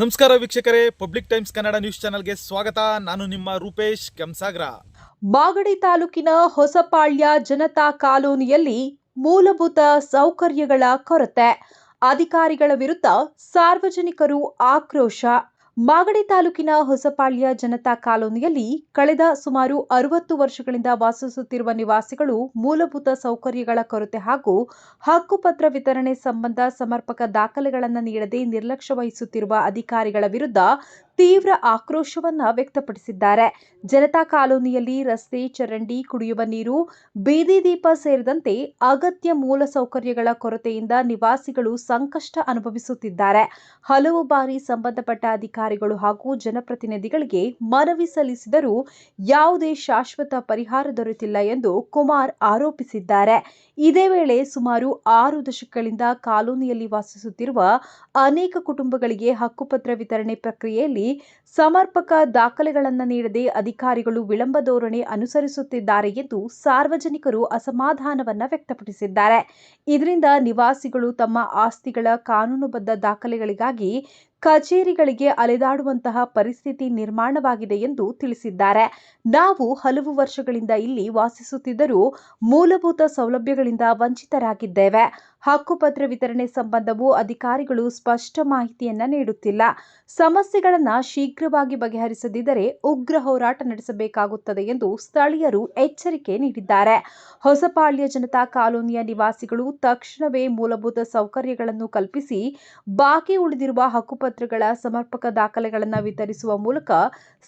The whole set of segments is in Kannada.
ನಮಸ್ಕಾರ ವೀಕ್ಷಕರೇ, ಪಬ್ಲಿಕ್ ಟೈಮ್ಸ್ ಕನ್ನಡ ನ್ಯೂಸ್ ಚಾನೆಲ್ಗೆ ಸ್ವಾಗತ. ನಾನು ನಿಮ್ಮ ರೂಪೇಶ್ ಕೆಂಸಾಗ್ರ. ಮಾಗಡಿ ತಾಲೂಕಿನ ಹೊಸಪಾಳ್ಯ ಜನತಾ ಕಾಲೋನಿಯಲ್ಲಿ ಮೂಲಭೂತ ಸೌಕರ್ಯಗಳ ಕೊರತೆ, ಅಧಿಕಾರಿಗಳ ವಿರುದ್ಧ ಸಾರ್ವಜನಿಕರು ಆಕ್ರೋಶ. ಮಾಗಡಿ ತಾಲೂಕಿನ ಹೊಸಪಾಳ್ಯ ಜನತಾ ಕಾಲೋನಿಯಲ್ಲಿ ಕಳೆದ ಸುಮಾರು 60 ವರ್ಷಗಳಿಂದ ವಾಸಿಸುತ್ತಿರುವ ನಿವಾಸಿಗಳು ಮೂಲಭೂತ ಸೌಕರ್ಯಗಳ ಕೊರತೆ ಹಾಗೂ ಹಕ್ಕುಪತ್ರ ವಿತರಣೆ ಸಂಬಂಧ ಸಮರ್ಪಕ ದಾಖಲೆಗಳನ್ನು ನೀಡದೆ ನಿರ್ಲಕ್ಷ್ಯ ವಹಿಸುತ್ತಿರುವ ಅಧಿಕಾರಿಗಳ ವಿರುದ್ಧ ತೀವ್ರ ಆಕ್ರೋಶವನ್ನ ವ್ಯಕ್ತಪಡಿಸಿದ್ದಾರೆ. ಜನತಾ ಕಾಲೋನಿಯಲ್ಲಿ ರಸ್ತೆ, ಚರಂಡಿ, ಕುಡಿಯುವ ನೀರು, ಬೀದಿ ದೀಪ ಸೇರಿದಂತೆ ಅಗತ್ಯ ಮೂಲ ಸೌಕರ್ಯಗಳ ಕೊರತೆಯಿಂದ ನಿವಾಸಿಗಳು ಸಂಕಷ್ಟ ಅನುಭವಿಸುತ್ತಿದ್ದಾರೆ. ಹಲವು ಬಾರಿ ಸಂಬಂಧಪಟ್ಟ ಅಧಿಕಾರಿಗಳು ಹಾಗೂ ಜನಪ್ರತಿನಿಧಿಗಳಿಗೆ ಮನವಿ ಸಲ್ಲಿಸಿದರೂ ಯಾವುದೇ ಶಾಶ್ವತ ಪರಿಹಾರ ದೊರೆತಿಲ್ಲ ಎಂದು ಕುಮಾರ್ ಆರೋಪಿಸಿದ್ದಾರೆ. ಇದೇ ವೇಳೆ ಸುಮಾರು 6 ದಶಕಗಳಿಂದ ಕಾಲೋನಿಯಲ್ಲಿ ವಾಸಿಸುತ್ತಿರುವ ಅನೇಕ ಕುಟುಂಬಗಳಿಗೆ ಹಕ್ಕುಪತ್ರ ವಿತರಣೆ ಪ್ರಕ್ರಿಯೆಯಲ್ಲಿ ಸಮರ್ಪಕ ದಾಖಲೆಗಳನ್ನು ನೀಡದೆ ಅಧಿಕಾರಿಗಳು ವಿಳಂಬ ಧೋರಣೆ ಅನುಸರಿಸುತ್ತಿದ್ದಾರೆ ಎಂದು ಸಾರ್ವಜನಿಕರು ಅಸಮಾಧಾನವನ್ನು ವ್ಯಕ್ತಪಡಿಸಿದ್ದಾರೆ. ಇದರಿಂದ ನಿವಾಸಿಗಳು ತಮ್ಮ ಆಸ್ತಿಗಳ ಕಾನೂನುಬದ್ಧ ದಾಖಲೆಗಳಿಗಾಗಿ ಕಚೇರಿಗಳಿಗೆ ಅಲೆದಾಡುವಂತಹ ಪರಿಸ್ಥಿತಿ ನಿರ್ಮಾಣವಾಗಿದೆ ಎಂದು ತಿಳಿಸಿದ್ದಾರೆ. ನಾವು ಹಲವು ವರ್ಷಗಳಿಂದ ಇಲ್ಲಿ ವಾಸಿಸುತ್ತಿದ್ದರೂ ಮೂಲಭೂತ ಸೌಲಭ್ಯಗಳಿಂದ ವಂಚಿತರಾಗಿದ್ದೇವೆ. ಹಕ್ಕುಪತ್ರ ವಿತರಣೆ ಸಂಬಂಧವೂ ಅಧಿಕಾರಿಗಳು ಸ್ಪಷ್ಟ ಮಾಹಿತಿಯನ್ನ ನೀಡುತ್ತಿಲ್ಲ. ಸಮಸ್ಯೆಗಳನ್ನು ಶೀಘ್ರವಾಗಿ ಬಗೆಹರಿಸದಿದ್ದರೆ ಉಗ್ರ ಹೋರಾಟ ನಡೆಸಬೇಕಾಗುತ್ತದೆ ಎಂದು ಸ್ಥಳೀಯರು ಎಚ್ಚರಿಕೆ ನೀಡಿದ್ದಾರೆ. ಹೊಸಪಾಳ್ಯ ಜನತಾ ಕಾಲೋನಿಯ ನಿವಾಸಿಗಳು ತಕ್ಷಣವೇ ಮೂಲಭೂತ ಸೌಕರ್ಯಗಳನ್ನು ಕಲ್ಪಿಸಿ ಬಾಕಿ ಉಳಿದಿರುವ ಹಕ್ಕುಪತ್ರಗಳ ಸಮರ್ಪಕ ದಾಖಲೆಗಳನ್ನು ವಿತರಿಸುವ ಮೂಲಕ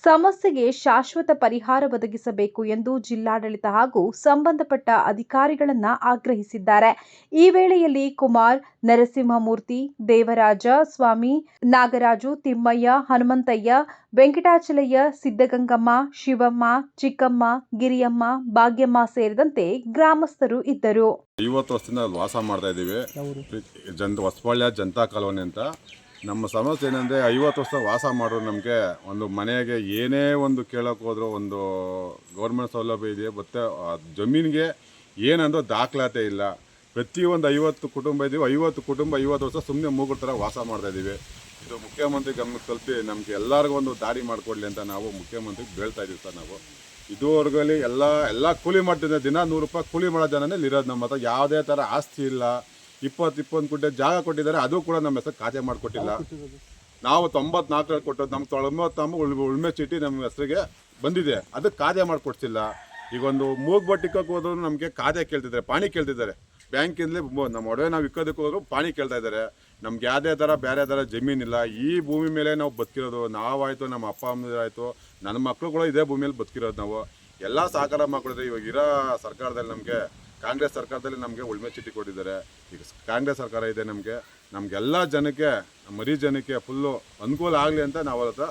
ಸಮಸ್ಯೆಗೆ ಶಾಶ್ವತ ಪರಿಹಾರ ಒದಗಿಸಬೇಕು ಎಂದು ಜಿಲ್ಲಾಡಳಿತ ಹಾಗೂ ಸಂಬಂಧಪಟ್ಟ ಅಧಿಕಾರಿಗಳನ್ನ ಆಗ್ರಹಿಸಿದ್ದಾರೆ. ಈ ವೇಳೆಯಲ್ಲಿ ಕುಮಾರ್, ನರಸಿಂಹಮೂರ್ತಿ, ದೇವರಾಜ, ಸ್ವಾಮಿ, ನಾಗರಾಜು, ತಿಮ್ಮಯ್ಯ, ಹನುಮಂತಯ್ಯ, ವೆಂಕಟಾಚಲಯ್ಯ, ಸಿದ್ದಗಂಗಮ್ಮ, ಶಿವಮ್ಮ, ಚಿಕ್ಕಮ್ಮ, ಗಿರಿಯಮ್ಮ, ಭಾಗ್ಯಮ್ಮ ಸೇರಿದಂತೆ ಗ್ರಾಮಸ್ಥರು ಇದ್ದರು. 50 ವರ್ಷದಿಂದ ವಾಸ ಮಾಡ್ತಾ ಇದ್ದೀವಿ. ಹೊಸಪಾಳ್ಯ ಜನತಾ ಕಾಲೋನಿ ಅಂತ. ನಮ್ಮ ಸಮಸ್ಯೆ ಏನಂದರೆ 50 ವರ್ಷ ವಾಸ ಮಾಡೋರು ನಮಗೆ ಒಂದು ಮನೆಗೆ ಏನೇ ಒಂದು ಕೇಳೋಕೆ ಹೋದ್ರು ಒಂದು ಗೌರ್ಮೆಂಟ್ ಸೌಲಭ್ಯ ಇದೆ, ಮತ್ತು ಜಮೀನಿಗೆ ಏನಂದ್ರೂ ದಾಖಲಾತಿ ಇಲ್ಲ. ಪ್ರತಿಯೊಂದು 50 ಕುಟುಂಬ ಇದ್ದೀವಿ. 50 ಕುಟುಂಬ 50 ವರ್ಷ ಸುಮ್ಮನೆ ಮೂಗುರ ಥರ ವಾಸ ಮಾಡ್ತಾ ಇದ್ದೀವಿ. ಇದು ಮುಖ್ಯಮಂತ್ರಿ ಗಮನಕ್ಕೆ ತಲುಪಿ ನಮಗೆ ಎಲ್ಲರಿಗೂ ಒಂದು ದಾರಿ ಮಾಡಿಕೊಡ್ಲಿ ಅಂತ ನಾವು ಮುಖ್ಯಮಂತ್ರಿಗೆ ಬೇಳ್ತಾ ಇದ್ದೀವಿ ಸರ್. ನಾವು ಇದುವರೆಗಲ್ಲಿ ಎಲ್ಲ ಕೂಲಿ ಮಾಡ್ತಿದ್ದೆ, ದಿನ 100 ರೂಪಾಯಿ ಕೂಲಿ ಮಾಡೋ ಜನನೇ ಇರೋದು. ನಮ್ಮ ಹತ್ರ ಯಾವುದೇ ಥರ ಆಸ್ತಿ ಇಲ್ಲ. 20-21 ಗುಂಟೆ ಜಾಗ ಕೊಟ್ಟಿದ್ದಾರೆ, ಅದು ಕೂಡ ನಮ್ಮ ಹೆಸರು ಖಾತೆ ಮಾಡಿಕೊಟ್ಟಿಲ್ಲ. ನಾವು 94 ಕೊಟ್ಟದ್ದು, ನಮ್ಮ 93 ಉಳ್ಮೆ ಚೀಟಿ ನಮ್ಮ ಹೆಸರಿಗೆ ಬಂದಿದೆ, ಅದಕ್ಕೆ ಖಾತೆ ಮಾಡಿಕೊಡ್ತಿಲ್ಲ. ಈಗ ಒಂದು ಮೂಗ್ಬಟ್ಟಿಕ್ಕಕ್ಕೆ ಹೋದ್ರು ನಮಗೆ ಖಾತೆ ಕೇಳ್ತಿದ್ದಾರೆ, ಪಾಣಿ ಕೇಳ್ತಿದ್ದಾರೆ. ಬ್ಯಾಂಕಿಂದಲೇ ನಮ್ಮ ಒಡವೆ ನಾವು ಇಕ್ಕೋದಕ್ಕೆ ಹೋದ್ರು ಪಾಣಿ ಕೇಳ್ತಾ ಇದ್ದಾರೆ. ನಮ್ಗೆ ಯಾವುದೇ ಥರ ಬೇರೆ ಥರ ಜಮೀನಿಲ್ಲ. ಈ ಭೂಮಿ ಮೇಲೆ ನಾವು ಬದುಕಿರೋದು. ನಾವಾಯಿತು, ನಮ್ಮ ಅಪ್ಪ ಅಮ್ಮರಾಯಿತು, ನನ್ನ ಮಕ್ಕಳು ಕೂಡ ಇದೇ ಭೂಮಿಯಲ್ಲಿ ಬದುಕಿರೋದು. ನಾವು ಎಲ್ಲ ಸಹಕಾರ ಮಾಡಿದ್ರೆ ಇವಾಗ ಇರೋ ಸರ್ಕಾರದಲ್ಲಿ ನಮಗೆ ಕಾಂಗ್ರೆಸ್ ಸರ್ಕಾರದಲ್ಲಿ ನಮಗೆ ಉಳ್ಮೆ ಚೀಟಿ ಕೊಟ್ಟಿದ್ದಾರೆ. ಈಗ ಕಾಂಗ್ರೆಸ್ ಸರ್ಕಾರ ಇದೆ, ನಮಗೆಲ್ಲ ಜನಕ್ಕೆ, ಮರಿ ಜನಕ್ಕೆ ಫುಲ್ಲು ಅನುಕೂಲ ಆಗಲಿ ಅಂತ ನಾವು ಅವ್ರ ಹತ್ರ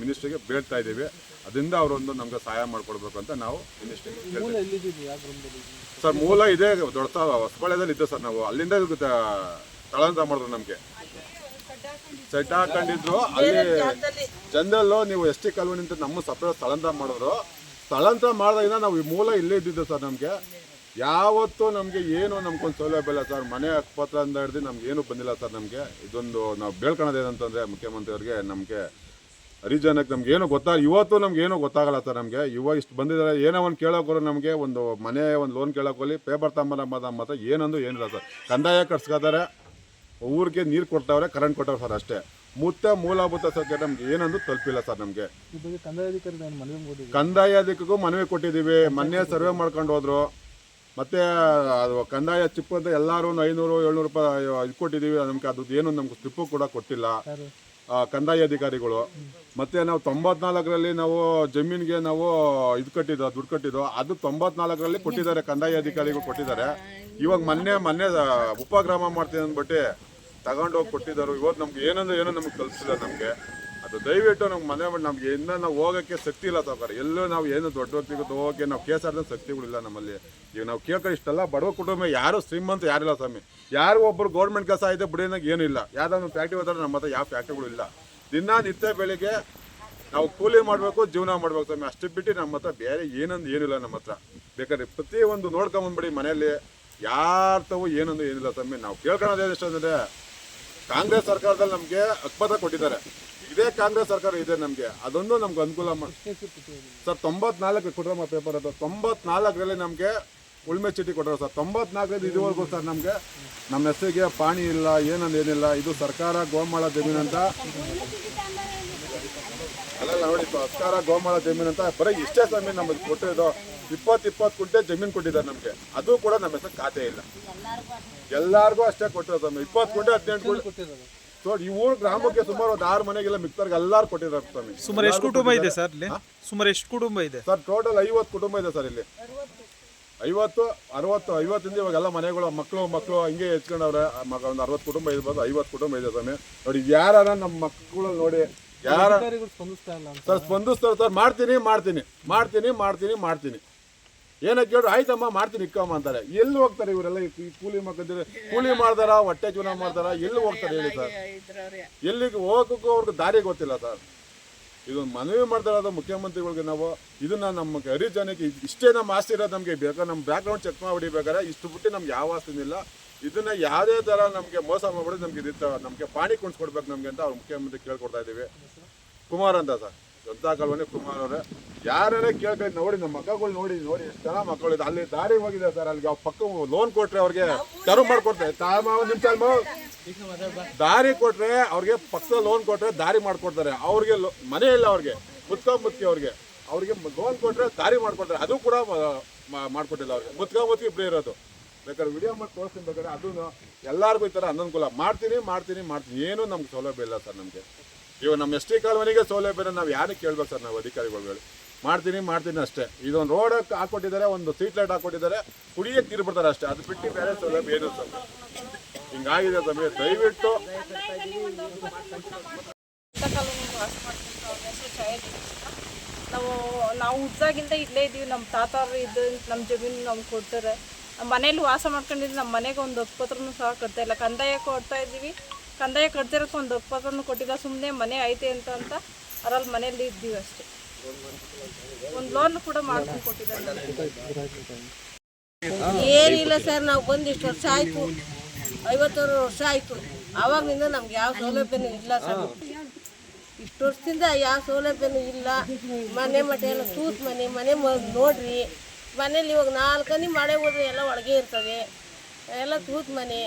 ಮಿನಿಸ್ಟ್ರಿಗೆ ಬೇಡ್ತಾ ಇದ್ದೀವಿ. ಅದರಿಂದ ಅವರೊಂದು ನಮ್ಗೆ ಸಹಾಯ ಮಾಡಿಕೊಡ್ಬೇಕು ಅಂತ ನಾವು ಮಿನಿಸ್ಟ್ರಿಗೆ ಸರ್. ಮೂಲ ಇದೆ ದೊಡ್ಡ ಹೊಸಪಾಳ್ಯದಲ್ಲಿ ಇದ್ದೆ ಸರ್. ನಾವು ಅಲ್ಲಿಂದ ಸ್ಥಳಾಂತರ ಮಾಡಿದ್ರು. ನಮಗೆ ಸೆಟ್ ಹಾಕೊಂಡಿದ್ರು. ಅಲ್ಲಿ ಜನರಲ್ಲು ನೀವು ಎಸ್ ಟಿ ಕಾಲೋನಿ ಅಂತ ನಮ್ಮ ಸಪ್ರೇಟ್ ಸ್ಥಳಾಂತರ ಮಾಡಿದ್ರು. ಸ್ಥಳಾಂತರ ಮಾಡಿದಾಗ ನಾವು ಈ ಮೂಲ ಇಲ್ಲೇ ಇದ್ದಿದ್ದು ಸರ್. ನಮಗೆ ಯಾವತ್ತೂ ನಮಗೆ ಏನು ನಮ್ಗೊಂದು ಸೌಲಭ್ಯ ಇಲ್ಲ ಸರ್. ಮನೆ ಹಕ್ಕುಪತ್ರ ಅಂತ ಹಿಡಿದು ನಮ್ಗೆ ಏನೂ ಬಂದಿಲ್ಲ ಸರ್. ನಮಗೆ ಇದೊಂದು ನಾವು ಬೇಳ್ಕೊಳ್ಳೋದು ಏನಂತಂದರೆ ಮುಖ್ಯಮಂತ್ರಿಯವ್ರಿಗೆ, ನಮಗೆ ಹರಿಜನಕ್ಕೆ ನಮ್ಗೆ ಏನೋ ಇವತ್ತು ನಮ್ಗೆ ಏನೋ ಗೊತ್ತಾಗಲ್ಲ ಸರ್. ನಮಗೆ ಇವಾಗ ಇಷ್ಟು ಬಂದಿದ್ದಾರೆ, ಏನೋ ಒಂದು ಕೇಳೋಕೋರು ನಮಗೆ ಒಂದು ಮನೆ ಒಂದು ಲೋನ್ ಕೇಳೋಕೋಲಿ ಪೇಪರ್ ತಗೊಂಬ ಮಾತ್ರ ಏನಂದು ಏನಿಲ್ಲ ಸರ್. ಕಂದಾಯ ಕಟ್ಸ್ಕೊತಾರೆ, ಊರಿಗೆ ನೀರು ಕೊಡ್ತಾವ್ರೆ, ಕರೆಂಟ್ ಕೊಟ್ಟವ್ರೆ ಸರ್, ಅಷ್ಟೇ. ಮೂಲಭೂತ ಸೌಕರ್ಯ ನಮ್ಗೆ ಏನಂದು ತಲುಪಿಲ್ಲ ಸರ್. ನಮಗೆ ಕಂದಾಯ ಅಧಿಕಾರಿಗೂ ಮನವಿ ಕೊಟ್ಟಿದ್ದೀವಿ. ಮೊನ್ನೆ ಸರ್ವೆ ಮಾಡ್ಕೊಂಡು ಹೋದ್ರು. ಮತ್ತು ಅದು ಕಂದಾಯ ಚಿಪ್ಪು ಅಂತ ಎಲ್ಲರೂ 500-700 ರೂಪಾಯಿ ಇದು ಕೊಟ್ಟಿದ್ದೀವಿ. ನಮ್ಗೆ ಅದು ಏನು ನಮ್ಗೆ ಸ್ಲಿಪ್ಪು ಕೂಡ ಕೊಟ್ಟಿಲ್ಲ ಕಂದಾಯ ಅಧಿಕಾರಿಗಳು. ಮತ್ತು ನಾವು 94ರಲ್ಲಿ ನಾವು ಜಮೀನಿಗೆ ನಾವು ದುಡ್ಡು ಕಟ್ಟಿದ್ದು, ಅದು 94ರಲ್ಲಿ ಕೊಟ್ಟಿದ್ದಾರೆ, ಕಂದಾಯ ಅಧಿಕಾರಿಗಳು ಕೊಟ್ಟಿದ್ದಾರೆ. ಇವಾಗ ಮೊನ್ನೆ ಉಪಗ್ರಾಮ ಮಾಡ್ತೀನಿ ಅಂದ್ಬಿಟ್ಟು ತಗೊಂಡೋಗಿ ಕೊಟ್ಟಿದ್ದಾರೆ. ಇವತ್ತು ನಮ್ಗೆ ಏನೋ ನಮ್ಗೆ ಕಲಿಸಿಲ್ಲ. ನಮಗೆ ಅದು ದಯವಿಟ್ಟು ನಮ್ಗೆ ನಮ್ಗೆ ಇನ್ನೂ ನಾವು ಹೋಗೋಕ್ಕೆ ಶಕ್ತಿ ಇಲ್ಲ ಸರ್. ಎಲ್ಲೂ ನಾವು ಏನು ದೊಡ್ಡ ವ್ಯಕ್ತಿಗೆ ಹೋಗೋಕ್ಕೆ ನಾವು ಕೇಸಾರ್ದ ಶಕ್ತಿಗಳಿಲ್ಲ ನಮ್ಮಲ್ಲಿ. ಈಗ ನಾವು ಕೇಳ್ಕೊಂಡು ಇಷ್ಟೆಲ್ಲ ಬಡವ ಕುಟುಂಬ, ಯಾರು ಶ್ರೀಮಂತ ಯಾರಿಲ್ಲ ಸ್ವಾಮಿ. ಯಾರು ಒಬ್ಬರು ಗೌರ್ಮೆಂಟ್ ಕೆಲಸ ಇದೆ ಬಿಡಿನಾಗ ಏನೂ ಇಲ್ಲ. ಯಾವುದಾದ್ರು ಫ್ಯಾಕ್ಟ್ರಿ ಹೋದ್ರೆ ನಮ್ಮ ಹತ್ರ ಯಾವ ಫ್ಯಾಕ್ಟ್ರಿಗಳು ಇಲ್ಲ. ನಿತ್ಯ ಬೆಳಿಗ್ಗೆ ನಾವು ಕೂಲಿ ಮಾಡಬೇಕು, ಜೀವನ ಮಾಡ್ಬೇಕು ಸ್ವಾಮಿ. ಅಷ್ಟು ಬಿಟ್ಟು ನಮ್ಮ ಹತ್ರ ಬೇರೆ ಏನಿಲ್ಲ ನಮ್ಮ ಹತ್ರ. ಬೇಕಾದ್ರೆ ಪ್ರತಿಯೊಂದು ನೋಡ್ಕೊಂಬಂದ್ಬಿಡಿ ಮನೆಯಲ್ಲಿ ಯಾರ ತಾವು ಏನಿಲ್ಲ ಸ್ವಾಮಿ. ನಾವು ಕೇಳ್ಕೊಳ್ಳೋದು ಎಷ್ಟು ಅಂದರೆ ಕಾಂಗ್ರೆಸ್ ಸರ್ಕಾರದಲ್ಲಿ ನಮಗೆ ಹಕ್ಕುಪತ್ರ ಕೊಟ್ಟಿದ್ದಾರೆ. ಇದೇ ಕಾಂಗ್ರೆಸ್ ಸರ್ಕಾರ ಇದೆ ನಮಗೆ, ಅದೊಂದು ನಮ್ಗೆ ಅನುಕೂಲ ಸರ್. 94 ಕೊಟ್ಟರಮ್ಮ ಪೇಪರ್, ಅದು 94ರಲ್ಲಿ ನಮಗೆ ಉಳ್ಮೆ ಚೀಟಿ ಕೊಟ್ಟರು ಸರ್. 94ರಿಂದ ಇದುವರೆಗೂ ಸರ್ ನಮಗೆ ನಮ್ಮ ಹೆಸರಿಗೆ ಪಾಣಿ ಇಲ್ಲ, ಏನಿಲ್ಲ. ಇದು ಸರ್ಕಾರ ಗೋಮಾಳ ಜಮೀನು ಅಂತ ಅಲ್ಲ ನೋಡಿ, ಸರ್ಕಾರ ಗೋಮಾಳ ಜಮೀನು ಅಂತ ಬರೀ ಇಷ್ಟೇ ಜಮೀನು ನಮಗೆ ಕೊಟ್ಟಿರೋದು. 20 ಕುಂಟೆ ಜಮೀನು ಕೊಟ್ಟಿದ್ದಾರೆ ನಮಗೆ, ಅದು ಕೂಡ ನಮ್ಮ ಹೆಸರು ಖಾತೆ ಇಲ್ಲ. ಎಲ್ಲಾರ್ಗೂ ಅಷ್ಟೇ ಕೊಟ್ಟಿರೋದು ಸ್ವಾಮಿ. 20 ಕುಂಟೆ 18 ಕುಂಟೆ ಈ ಊರು ಗ್ರಾಮಕ್ಕೆ ಸುಮಾರು ಒಂದು 6 ಮನೆಗೆಲ್ಲ ಮಿಕ್ತರ್ಗೆ ಎಲ್ಲಾರು ಕೊಟ್ಟಿದ್ದಾರೆ ಸ್ವಾಮಿ. ಸುಮಾರು ಎಷ್ಟು ಕುಟುಂಬ ಇದೆ ಸರ್ ಇಲ್ಲಿ? ಸುಮಾರು ಎಷ್ಟು ಕುಟುಂಬ ಇದೆ ಸರ್? ಟೋಟಲ್ 50 ಕುಟುಂಬ ಇದೆ ಸರ್ ಇಲ್ಲಿ. 50, 60, 50 ಇವಾಗೆಲ್ಲ ಮನೆಗಳು ಮಕ್ಕಳು ಹಿಂಗೆ ಹೆಚ್ಕೊಂಡವ್ರೆ. ಒಂದು 60 ಕುಟುಂಬ ಇರ್ಬೋದು, 50 ಕುಟುಂಬ ಇದೆ ಸ್ವಾಮಿ. ನೋಡಿ ಯಾರ ನಮ್ಮ ಮಕ್ಕಳು ನೋಡಿ ಯಾರ ಸರ್ ಸ್ಪಂದಿಸ್ತಾರೆ ಸರ್. ಮಾಡ್ತೀನಿ ಏನಕ್ಕೆ ಕೇಳ್ರು, ಆಯ್ತಮ್ಮ ಮಾಡ್ತೀನಿ ಇಕ್ಕಮ್ಮ ಅಂತಾರೆ. ಎಲ್ಲಿ ಹೋಗ್ತಾರೆ ಇವರೆಲ್ಲ? ಈ ಕೂಲಿ ಮಕ್ಕಳು ಕೂಲಿ ಮಾಡ್ತಾರ, ಹೊಟ್ಟೆ ಜೀವನ ಮಾಡ್ತಾರ, ಎಲ್ಲಿ ಹೋಗ್ತಾರೆ ಹೇಳಿ ಸರ್? ಎಲ್ಲಿಗೆ ಹೋಗೋಕ್ಕೂ ಅವ್ರಿಗೆ ದಾರಿ ಗೊತ್ತಿಲ್ಲ ಸರ್. ಇದೊಂದು ಮನವಿ ಮಾಡ್ತಾ ಇರೋದು ಮುಖ್ಯಮಂತ್ರಿಗಳಿಗೆ ನಾವು. ಇದನ್ನ ನಮ್ಮ ಹರಿಜನಕ್ಕೆ ಇಷ್ಟೇ ನಮ್ಮ ಆಸ್ತಿ ಇರೋದು. ನಮಗೆ ಬೇಕಾದ್ರೆ ನಮ್ಮ ಬ್ಯಾಕ್ಗ್ರೌಂಡ್ ಚೆಕ್ ಮಾಡಿಬೇಕಾದ್ರೆ ಇಷ್ಟು ಬಿಟ್ಟು ನಮ್ಗೆ ಯಾವ ಆಸ್ತಿನೂ ಇಲ್ಲ. ಇದನ್ನ ಯಾವುದೇ ಥರ ನಮಗೆ ಮೋಸ ಮಾಡ್ಬಿಟ್ಟು ನಮಗೆ ಪಾಣಿ ಕುಣಿಸ್ಕೊಡ್ಬೇಕು ನಮಗೆ ಅಂತ ಅವ್ರು ಮುಖ್ಯಮಂತ್ರಿ ಕೇಳ್ಕೊಡ್ತಾ ಇದ್ದೀವಿ. ಕುಮಾರ್ ಅಂತ ಸರ್, ಜನತಾ ಕಾಲೋನಿ ಕುಮಾರ್ ಅವರೇ. ಯಾರೇ ಕೇಳ್ಕೊಂಡು ನೋಡಿ, ನಮ್ಮ ಮಕ್ಕಳು ನೋಡಿ ಎಷ್ಟು ಜನ ಮಕ್ಕಳು ಇದೆ. ಅಲ್ಲಿ ದಾರಿ ಹೋಗಿದೆ ಸರ್. ಅಲ್ಲಿಗೆ ಅವ್ರ ಪಕ್ಕ ಲೋನ್ ಕೊಟ್ರೆ ಅವ್ರಿಗೆ ತೆರವು ಮಾಡ್ಕೊಡ್ತಾರೆ. ದಾರಿ ಕೊಟ್ರೆ ಅವ್ರಿಗೆ ಪಕ್ಕ ಲೋನ್ ಕೊಟ್ರೆ ದಾರಿ ಮಾಡ್ಕೊಡ್ತಾರೆ. ಅವ್ರಿಗೆ ಮನೆ ಇಲ್ಲ, ಅವ್ರಿಗೆ ಮುತ್ತಿ ಅವ್ರಿಗೆ ಲೋನ್ ಕೊಟ್ರೆ ದಾರಿ ಮಾಡ್ಕೊಡ್ತಾರೆ. ಅದು ಕೂಡ ಮಾಡ್ಕೊಟ್ಟಿಲ್ಲ ಅವ್ರಿಗೆ. ಮುತ್ತಿ ಇಬ್ಬರೇ ಇರೋದು. ಬೇಕಾದ್ರೆ ವಿಡಿಯೋ ಮಾಡಿ ತೋರಿಸ್ತೀನಿ. ಬೇಕಾದ್ರೆ ಅದೂ ಎಲ್ಲರಿಗೂ ಈ ಥರ ಅನನುಕೂಲ. ಮಾಡ್ತೀನಿ ಏನೂ ನಮ್ಗೆ ಸೌಲಭ್ಯ ಇಲ್ಲ ಸರ್. ನಮಗೆ ಇವಾಗ ನಮ್ಮ ST ಕಾಲೋನಿಗೆ ಸೌಲಭ್ಯ ನಾವು ಯಾರಿಗೆ ಕೇಳ್ಬೇಕು ಸರ್? ನಾವು ಅಧಿಕಾರಿಗಳು ಮಾಡ್ತೀನಿ ಅಷ್ಟೇ. ಇದೊಂದು ರೋಡ್ ಹಾಕೊಟ್ಟಿದ್ದಾರೆ, ಒಂದು ಸ್ಟ್ರೀಟ್ ಲೈಟ್ ಹಾಕೊಟ್ಟಿದ್ದಾರೆ, ಕುಡಿಯಕ್ಕೆ ನೀರು ಬಿಡ್ತಾರೆ ಅಷ್ಟೇ. ಅದು ಬಿಟ್ಟು ಬೇರೆ ಸೌಲಭ್ಯ ಏನು ಸರ್? ಹಿಂಗಾಗಿದೆ ಸಮಯ. ದಯವಿಟ್ಟು ನಾವು ಹುಟ್ಟಾಗಿಂದ ಇಲ್ಲೇ ಇದ್ದೀವಿ. ನಮ್ಮ ತಾತವ್ರು ಇದ್ದು ನಮ್ಮ ಜಮೀನು ನಮ್ಗೆ ಕೊಡ್ತಾರೆ. ನಮ್ಮ ಮನೇಲಿ ವಾಸ ಮಾಡ್ಕೊಂಡಿದ್ದು ನಮ್ಮ ಮನೆಗೆ ಒಂದು ಹಕ್ಕುಪತ್ರನೂ ಸಹ ಕಟ್ತಾ ಇಲ್ಲ. ಕಂದಾಯ ಕೊಡ್ತಾ ಇದ್ದೀವಿ. ಕಂದಾಯ ಕಟ್ತಿರೋಕ್ಕೆ ಒಂದು ಹಕ್ಕುಪತ್ರನೂ ಕೊಟ್ಟಿಲ್ಲ. ಸುಮ್ಮನೆ ಮನೆ ಐತೆ ಅಂತ ಅದ್ರಲ್ಲಿ ಮನೆಯಲ್ಲಿ ಇದ್ದೀವಿ ಅಷ್ಟೇ. ಒಂದು ಲೋನ್ ಕೂಡ ಮಾಡ್ಕೊಂಡು ಕೊಟ್ಟಿದ್ದಾರೆ. ಏನಿಲ್ಲ ಸರ್, ನಾವು ಬಂದು ಇಷ್ಟು ವರ್ಷ ಆಯಿತು, 56 ವರ್ಷ ಆಯಿತು. ಆವಾಗಲಿಂದ ನಮ್ಗೆ ಯಾವ ಸೌಲಭ್ಯನೂ ಇಲ್ಲ ಸರ್. ಇಷ್ಟು ವರ್ಷದಿಂದ ಯಾವ ಸೌಲಭ್ಯನೂ ಇಲ್ಲ. ಮನೆ ಮಠ ಎಲ್ಲ ತೂತ್ ಮನೆ ನೋಡ್ರಿ. ಮನೇಲಿ ಇವಾಗ 4 ಹನಿ ಮಳೆ ಹೋದ್ರೆ ಎಲ್ಲ ಒಳಗೆ ಇರ್ತವೆ. ಎಲ್ಲ ತೂತ್ ಮನೆ.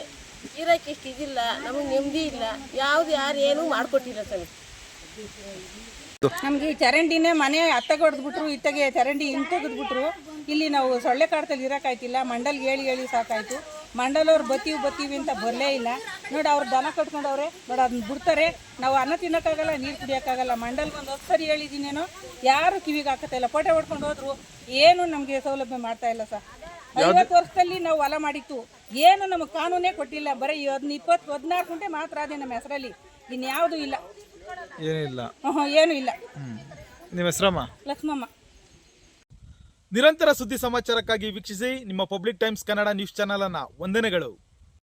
ಇರೋಕ್ಕೆ ಇಷ್ಟು ಇದಿಲ್ಲ, ನಮಗೆ ನೆಮ್ಮದಿ ಇಲ್ಲ. ಯಾರು ಏನೂ ಮಾಡಿಕೊಟ್ಟಿಲ್ಲ ಸರ್. ನಮಗೆ ಈ ಚರಂಡಿನೇ ಮನೆ ಅತ್ತಗೆ ಹೊಡೆದ್ಬಿಟ್ರು, ಇತ್ತಗೆ ಚರಂಡಿ ಹಿಂಗೆ ತೆಗೆದ್ಬಿಟ್ರು. ಇಲ್ಲಿ ನಾವು ಸೊಳ್ಳೆ ಕಾಡ್ತಲ್ಲಿ ಇರೋಕ್ಕಾಯ್ತಿಲ್ಲ. ಮಂಡಲ್ಗೆ ಹೇಳಿ ಸಾಕಾಯಿತು. ಮಂಡಲವ್ರು ಬತ್ತೀವಿ ಅಂತ ಬರಲೇ ಇಲ್ಲ. ನೋಡಿ ಅವ್ರು ದನ ಕಟ್ಕೊಂಡವ್ರೆ, ನೋಡಿ ಅದನ್ನ ಬಿಡ್ತಾರೆ. ನಾವು ಅನ್ನ ತಿನ್ನೋಕ್ಕಾಗಲ್ಲ, ನೀರು ಕುಡಿಯೋಕ್ಕಾಗಲ್ಲ. ಮಂಡಲ್ಗೆ ಒಂದು 10 ಸರಿ ಹೇಳಿದ್ದೀನೇನೋ, ಯಾರು ಕಿವಿಗೆ ಹಾಕತ್ತಾ ಇಲ್ಲ. ಪೋಟೆ ಹೊಡ್ಕೊಂಡು ಹೋದ್ರು, ಏನು ನಮಗೆ ಸೌಲಭ್ಯ ಮಾಡ್ತಾ ಇಲ್ಲ ಸರ್. 50 ವರ್ಷದಲ್ಲಿ ನಾವು ಹೊಲ ಮಾಡಿತ್ತು, ಏನು ನಮಗೆ ಕಾನೂನೇ ಕೊಟ್ಟಿಲ್ಲ. ಬರೀ 16 ಗುಂಟೆ ಮಾತ್ರ ಅದೇ ನಮ್ಮ ಹೆಸರಲ್ಲಿ, ಇನ್ಯಾವುದೂ ಇಲ್ಲ. ಏನು ಇಲ್ಲ. ನಿಮ್ಮ ಹೆಸರಮ್ಮ? ಲಕ್ಷ್ಮಮ್ಮ. ನಿರಂತರ ಸುದ್ದಿ ಸಮಾಚಾರಕ್ಕಾಗಿ ವೀಕ್ಷಿಸಿ ನಿಮ್ಮ public times Kannada news channel ಅನ್ನ. ವಂದನೆಗಳು.